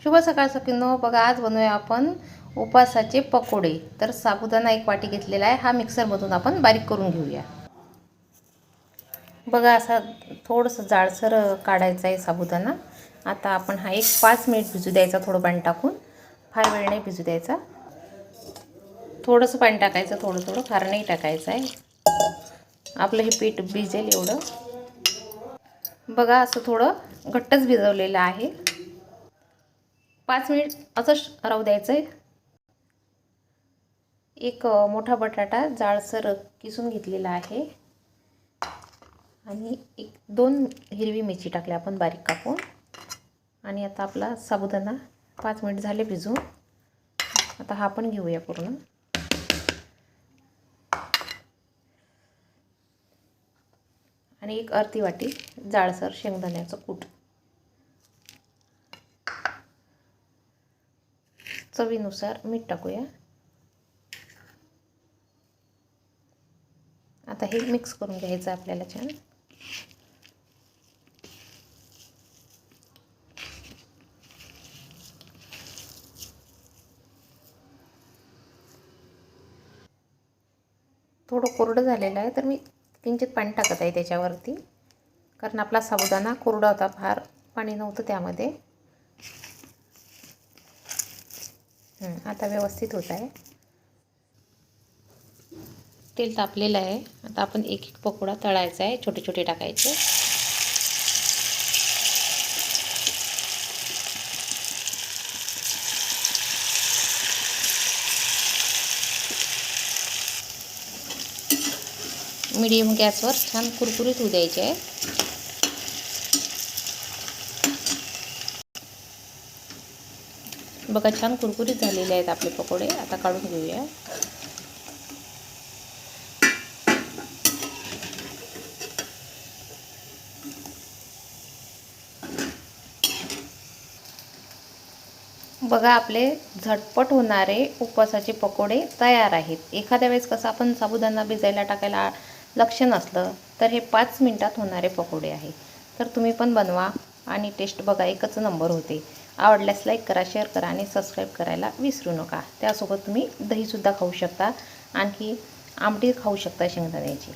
शुभ सकाळ सकिनो. बघा आज बनवूया आपण उपासाचे पकोडे. तर साबुदाणा एक वाटी घेतलेला आहे, हा मिक्सरमधून आपण बारीक करून घेऊया. बघा असा थोडंसं जाडसर काढायचा आहे साबुदाणा. आता आपण हा एक 5 मिनिट भिजू द्यायचा, थोडं पाणी टाकून. फार वेळ नाही भिजू द्यायचा. थोडंसं पाणी टाकायचं, थोडं थोडं, फार नाही टाकायचं आहे. आपलं हे पीठ भिजेल एवढं. बघा असं थोडं घट्टच भिजवलेलं आहे. 5 मिनिट असंच राहू द्यायचं आहे. एक मोठा बटाटा जाडसर किसून घेतलेला आहे आणि 1-2 हिरवी मिरची टाकली आपण बारीक कापून. आणि आता आपला साबुदाणा 5 मिनिट झाले भिजून. आता हा पण घेऊया पूर्ण. आणि एक अर्धी वाटी जाडसर शेंगदाण्याचं कूट. चवीनुसार मीठ टाकूया. आता हे मिक्स करून घ्यायचं आपल्याला छान. थोडं कोरडं झालेलं आहे, तर मी किंचित पाणी टाकत आहे त्याच्यावरती, कारण आपला साबुदाणा कोरडा होता, फार पाणी नव्हतं त्यामध्ये. आता व्यवस्थित होत आहे. तेल तापलेलं आहे. आता आपण एक एक पकोडा तळायचा आहे, छोटे छोटे टाकायचे. मीडियम गॅसवर छान कुरकुरीत होऊ द्यायचे आहे. बघा छान कुरकुरीत झालेले आहेत आपले पकोडे. आता काढून घेऊया. बघा आपले झटपट होणारे उपवासाचे पकोडे तयार आहेत. एखाद्या वेळेस कसं आपण साबुदाणा भिजायला टाकायला लक्ष नसलं तर हे 5 मिनिटात होणारे पकोडे आहे. तर तुम्ही पण बनवा आणि टेस्ट बघा एकच नंबर होते. आवडल्यास लाईक करा, शेअर करा आणि सबस्क्राईब करायला विसरू नका. त्यासोबत तुम्ही दहीसुद्धा खाऊ शकता, आणखी आमटी खाऊ शकता शेंगदाण्याची.